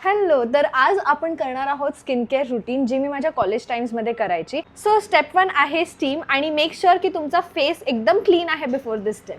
Hello, तर आज आपण करणार आहोत स्किन केअर रुटीन जी मी माझ्या कॉलेज टाइम्समध्ये करायची. सो स्टेप 1 आहे स्टीम आणि मेक शुअर की तुमचा फेस एकदम क्लीन आहे बिफोर दिस स्टेप.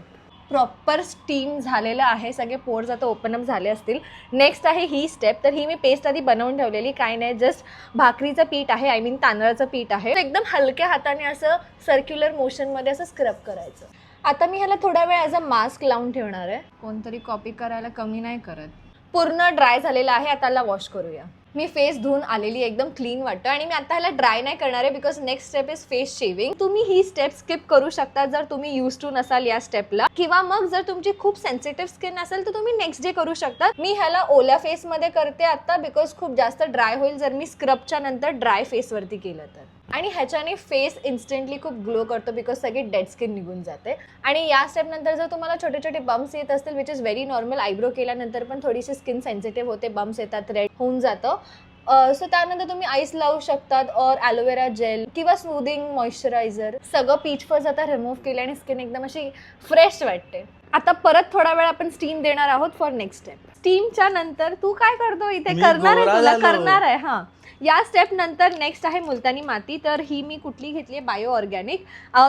प्रॉपर स्टीम झालेलं आहे, सगळे पोर्स आता ओपन अप झाले असतील. नेक्स्ट आहे ही स्टेप. तर ही मी पेस्ट आधी बनवून ठेवलेली, काय नाही जस्ट भाकरीचं पीठ आहे, आय मीन तांदळाचं पीठ आहे. एकदम हलक्या हाताने असं सर्क्युलर मोशनमध्ये असं स्क्रब करायचं. आता मी ह्याला थोडा वेळ ॲज अ मास्क लावून ठेवणार आहे. कोणतरी कॉपी करायला कमी नाही करत. पूर्ण ड्राय झालेला आहे, आता ह्याला वॉश करूया. मी फेस धुवून आलेली, एकदम क्लीन वाटतं आणि मी आता ह्याला ड्राय नाही करणार आहे because next step is face shaving. तुम्ही ही स्टेप स्किप करू शकता जर तुम्ही यूज टू नसाल या स्टेपला, किंवा मग जर तुमची खूप सेन्सिटिव्ह स्किन असेल तर तुम्ही नेक्स्ट डे करू शकता. मी ह्याला ओल्या फेसमध्ये करते आता बिकॉज खूप जास्त ड्राय होईल जर मी स्क्रबच्या नंतर ड्राय फेसवरती केलं तर. आणि ह्याच्याने फेस इन्स्टंटली खूप ग्लो करतो बिकॉज सगळी डेड स्किन निघून जाते. आणि या स्टेप नंतर जर तुम्हाला छोटे छोटे बम्प्स येत असतील, which is very normal, eyebrow केल्यानंतर पण थोडीशी स्किन सेन्सिटिव्ह होते, बम्प्स येतात, रेड होऊन जातं. सो त्यानंतर तुम्ही आईस लावू शकतात और ॲलोवेरा जेल किंवा स्मूथिंग मॉइश्चरायझर. सगळं पीच फर्स्ट आता रिमूव्ह केलं आणि स्किन एकदम अशी फ्रेश वाटते. आता परत थोडा वेळ आपण स्टीम देणार आहोत फॉर नेक्स्ट स्टेप. स्टीमच्या नंतर तू काय करतो इथे? करणार आहे तुला, करणार आहे. हां, या स्टेप नंतर नेक्स्ट आहे मुलतानी माती. तर ही मी कुठली घेतली आहे? Bio organic.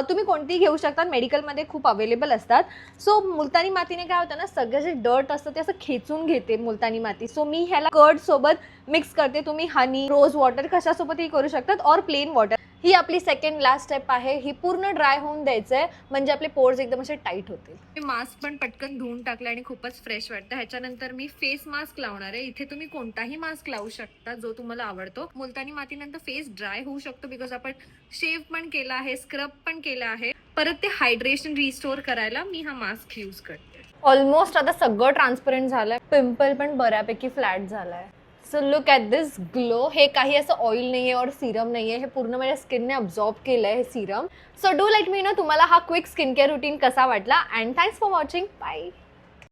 तुम्ही कोणतीही घेऊ शकता, मेडिकलमध्ये खूप अवेलेबल असतात. सो मुलतानी मातीने काय होतं ना, सगळं जे डर्ट असतं ते असं खेचून घेते मुलतानी माती. सो मी ह्याला कर्ड सोबत मिक्स करते. तुम्ही हनी, रोज वॉटर कशासोबतही करू शकतात और प्लेन वॉटर. ही आपली सेकंड लास्ट स्टेप आहे. ही पूर्ण ड्राय होऊन द्यायचं आहे म्हणजे आपले पोर्स एकदम असे टाईट होतील. मी मास्क पण पटकन धुवून टाकलं आणि खूपच फ्रेश वाटतं. ह्याच्यानंतर मी फेस मास्क लावणार आहे. इथे तुम्ही कोणताही मास्क लावू शकता जो तुम्हाला आवडतो. मुलतानी मातीनंतर फेस ड्राय होऊ शकतो बिकॉज आपण शेव पण केला आहे, स्क्रब पण केला आहे. परत ते हायड्रेशन रिस्टोर करायला मी हा मास्क यूज करते. ऑलमोस्ट आता सगळं ट्रान्सपरंट झालंय, पिंपल पण बऱ्यापैकी फ्लॅट झालाय. So look at this glow. हे काही असं ऑइल नाही आहे और सिरम नाही आहे, हे पूर्ण माझ्या स्किनने अब्झॉर्ब केलं आहे हे serum. So do let me know तुम्हाला हा क्विक स्किन केअर रुटीन कसा वाटला. And thanks for watching. Bye.